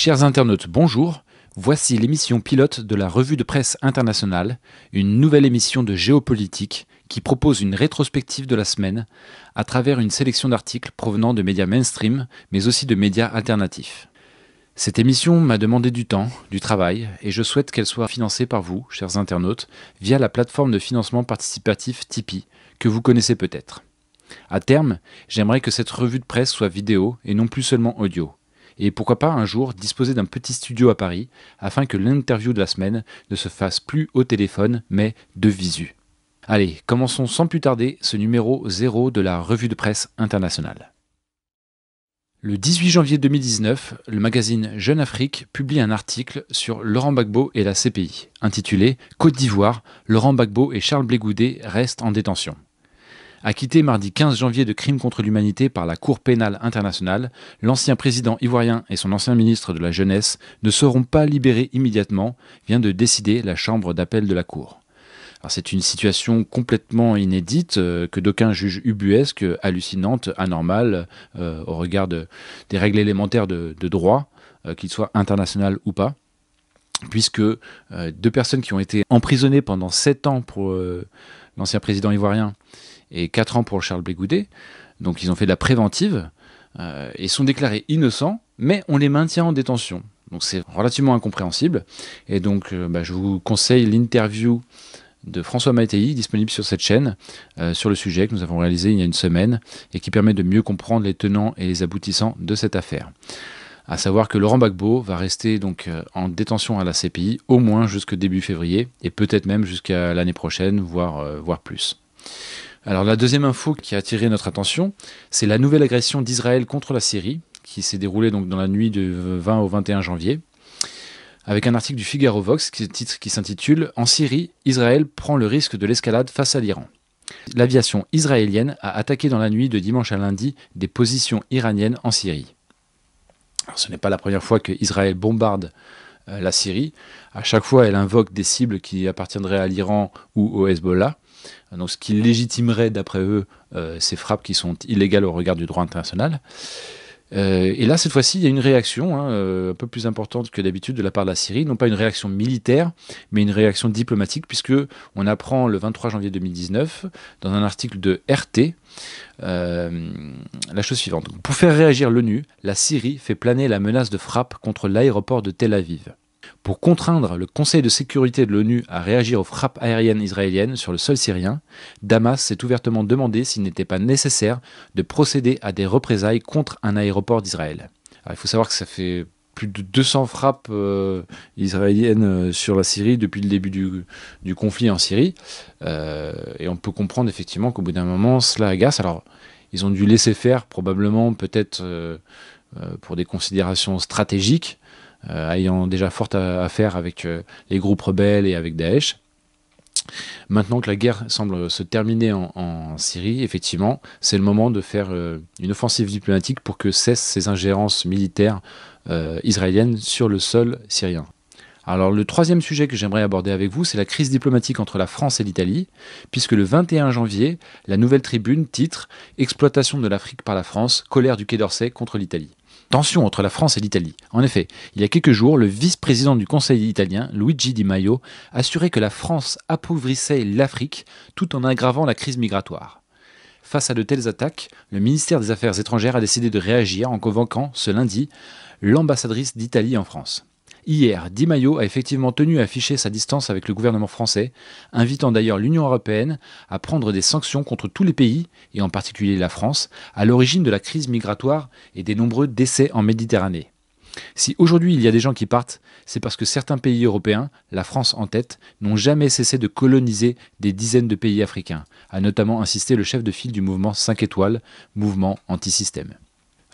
Chers internautes, bonjour. Voici l'émission pilote de la Revue de presse internationale, une nouvelle émission de géopolitique qui propose une rétrospective de la semaine à travers une sélection d'articles provenant de médias mainstream, mais aussi de médias alternatifs. Cette émission m'a demandé du temps, du travail, et je souhaite qu'elle soit financée par vous, chers internautes, via la plateforme de financement participatif Tipeee, que vous connaissez peut-être. À terme, j'aimerais que cette revue de presse soit vidéo et non plus seulement audio. Et pourquoi pas un jour disposer d'un petit studio à Paris, afin que l'interview de la semaine ne se fasse plus au téléphone, mais de visu. Allez, commençons sans plus tarder ce numéro 0 de la Revue de presse internationale. Le 18 janvier 2019, le magazine Jeune Afrique publie un article sur Laurent Gbagbo et la CPI, intitulé « Côte d'Ivoire, Laurent Gbagbo et Charles Blé Goudé restent en détention ». Acquitté mardi 15 janvier de crimes contre l'humanité par la Cour pénale internationale, l'ancien président ivoirien et son ancien ministre de la Jeunesse ne seront pas libérés immédiatement, vient de décider la chambre d'appel de la Cour. Alors c'est une situation complètement inédite que d'aucuns jugent ubuesque, hallucinante, anormale au regard des règles élémentaires de droit, qu'ils soient internationales ou pas, puisque deux personnes qui ont été emprisonnées pendant 7 ans pour l'ancien président ivoirien et 4 ans pour Charles Blé Goudé, donc ils ont fait de la préventive et sont déclarés innocents, mais on les maintient en détention. Donc c'est relativement incompréhensible, et donc je vous conseille l'interview de François Mattei, disponible sur cette chaîne, sur le sujet que nous avons réalisé il y a une semaine, et qui permet de mieux comprendre les tenants et les aboutissants de cette affaire. À savoir que Laurent Gbagbo va rester donc en détention à la CPI au moins jusqu'au début février, et peut-être même jusqu'à l'année prochaine, voire plus. Alors la deuxième info qui a attiré notre attention, c'est la nouvelle agression d'Israël contre la Syrie, qui s'est déroulée donc dans la nuit du 20 au 21 janvier, avec un article du Figaro Vox qui s'intitule « En Syrie, Israël prend le risque de l'escalade face à l'Iran ». L'aviation israélienne a attaqué dans la nuit de dimanche à lundi des positions iraniennes en Syrie. Alors, ce n'est pas la première fois que Israël bombarde la Syrie. À chaque fois, elle invoque des cibles qui appartiendraient à l'Iran ou au Hezbollah. Donc, ce qui légitimerait, d'après eux, ces frappes qui sont illégales au regard du droit international. Et là, cette fois-ci, il y a une réaction un peu plus importante que d'habitude de la part de la Syrie. Non pas une réaction militaire, mais une réaction diplomatique, puisque on apprend le 23 janvier 2019, dans un article de RT, la chose suivante. Pour faire réagir l'ONU, la Syrie fait planer la menace de frappe contre l'aéroport de Tel Aviv. Pour contraindre le Conseil de sécurité de l'ONU à réagir aux frappes aériennes israéliennes sur le sol syrien, Damas s'est ouvertement demandé s'il n'était pas nécessaire de procéder à des représailles contre un aéroport d'Israël. Alors, il faut savoir que ça fait plus de 200 frappes israéliennes sur la Syrie depuis le début du conflit en Syrie. Et on peut comprendre effectivement qu'au bout d'un moment, cela agace. Alors, ils ont dû laisser faire, probablement, peut-être pour des considérations stratégiques, ayant déjà fort à faire avec les groupes rebelles et avec Daesh. Maintenant que la guerre semble se terminer en Syrie, effectivement, c'est le moment de faire une offensive diplomatique pour que cessent ces ingérences militaires israéliennes sur le sol syrien. Alors le troisième sujet que j'aimerais aborder avec vous, c'est la crise diplomatique entre la France et l'Italie, puisque le 21 janvier, la Nouvelle Tribune titre « Exploitation de l'Afrique par la France, colère du Quai d'Orsay contre l'Italie ». Tension entre la France et l'Italie. En effet, il y a quelques jours, le vice-président du Conseil italien, Luigi Di Maio, assurait que la France appauvrissait l'Afrique tout en aggravant la crise migratoire. Face à de telles attaques, le ministère des Affaires étrangères a décidé de réagir en convoquant, ce lundi, l'ambassadrice d'Italie en France. Hier, Di Maio a effectivement tenu à afficher sa distance avec le gouvernement français, invitant d'ailleurs l'Union européenne à prendre des sanctions contre tous les pays, et en particulier la France, à l'origine de la crise migratoire et des nombreux décès en Méditerranée. Si aujourd'hui il y a des gens qui partent, c'est parce que certains pays européens, la France en tête, n'ont jamais cessé de coloniser des dizaines de pays africains, a notamment insisté le chef de file du mouvement 5 étoiles, mouvement anti-système.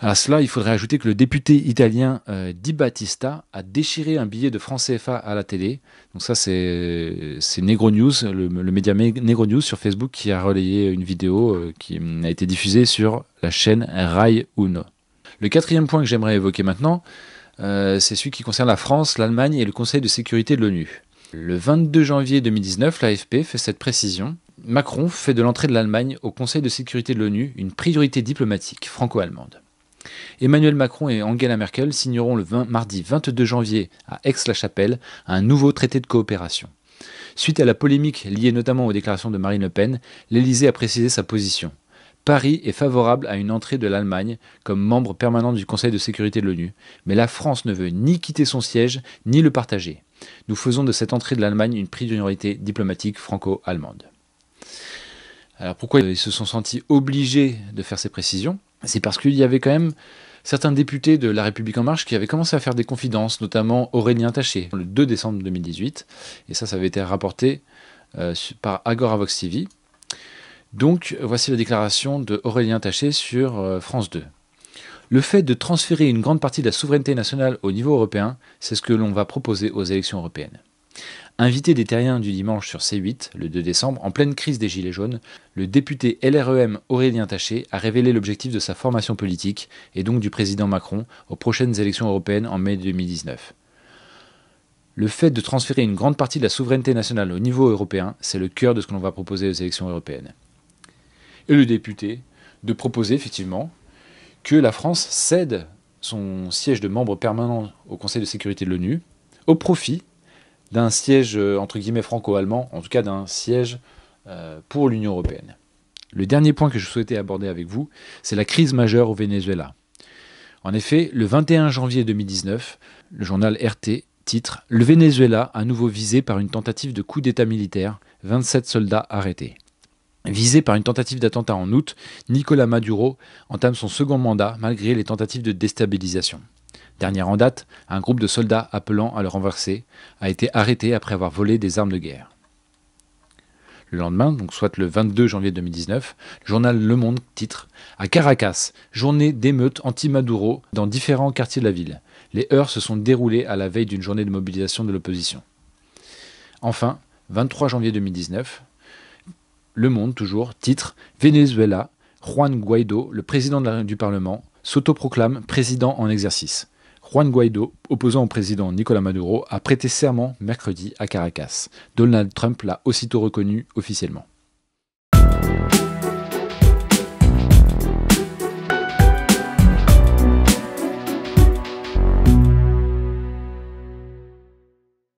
À cela, il faudrait ajouter que le député italien Di Battista a déchiré un billet de francs CFA à la télé. Donc ça, c'est Negro News, le média Negro News sur Facebook qui a relayé une vidéo qui a été diffusée sur la chaîne Rai Uno. Le quatrième point que j'aimerais évoquer maintenant, c'est celui qui concerne la France, l'Allemagne et le Conseil de sécurité de l'ONU. Le 22 janvier 2019, l'AFP fait cette précision. Macron fait de l'entrée de l'Allemagne au Conseil de sécurité de l'ONU une priorité diplomatique franco-allemande. Emmanuel Macron et Angela Merkel signeront le mardi 22 janvier à Aix-la-Chapelle un nouveau traité de coopération. Suite à la polémique liée notamment aux déclarations de Marine Le Pen, l'Élysée a précisé sa position. Paris est favorable à une entrée de l'Allemagne comme membre permanent du Conseil de sécurité de l'ONU, mais la France ne veut ni quitter son siège, ni le partager. Nous faisons de cette entrée de l'Allemagne une priorité diplomatique franco-allemande. Alors pourquoi ils se sont sentis obligés de faire ces précisions? C'est parce qu'il y avait quand même certains députés de La République En Marche qui avaient commencé à faire des confidences, notamment Aurélien Taché, le 2 décembre 2018, et ça avait été rapporté par Agoravox TV. Donc, voici la déclaration de Aurélien Taché sur France 2. Le fait de transférer une grande partie de la souveraineté nationale au niveau européen, c'est ce que l'on va proposer aux élections européennes. Invité des Terriens du dimanche sur C8, le 2 décembre, en pleine crise des Gilets jaunes, le député LREM Aurélien Taché a révélé l'objectif de sa formation politique, et donc du président Macron, aux prochaines élections européennes en mai 2019. Le fait de transférer une grande partie de la souveraineté nationale au niveau européen, c'est le cœur de ce que l'on va proposer aux élections européennes. Et le député de proposer effectivement que la France cède son siège de membre permanent au Conseil de sécurité de l'ONU au profit d'un siège entre guillemets franco-allemand, en tout cas d'un siège pour l'Union européenne. Le dernier point que je souhaitais aborder avec vous, c'est la crise majeure au Venezuela. En effet, le 21 janvier 2019, le journal RT titre « Le Venezuela à nouveau visé par une tentative de coup d'État militaire, 27 soldats arrêtés ». Visé par une tentative d'attentat en août, Nicolás Maduro entame son second mandat malgré les tentatives de déstabilisation. Dernière en date, un groupe de soldats appelant à le renverser a été arrêté après avoir volé des armes de guerre. Le lendemain, donc soit le 22 janvier 2019, le journal Le Monde titre « À Caracas, journée d'émeutes anti-Maduro dans différents quartiers de la ville. Les heurts se sont déroulés à la veille d'une journée de mobilisation de l'opposition. » Enfin, 23 janvier 2019, Le Monde, toujours, titre « Venezuela, Juan Guaidó, le président du Parlement, s'autoproclame président en exercice. Juan Guaidó, opposant au président Nicolás Maduro, a prêté serment mercredi à Caracas. Donald Trump l'a aussitôt reconnu officiellement. »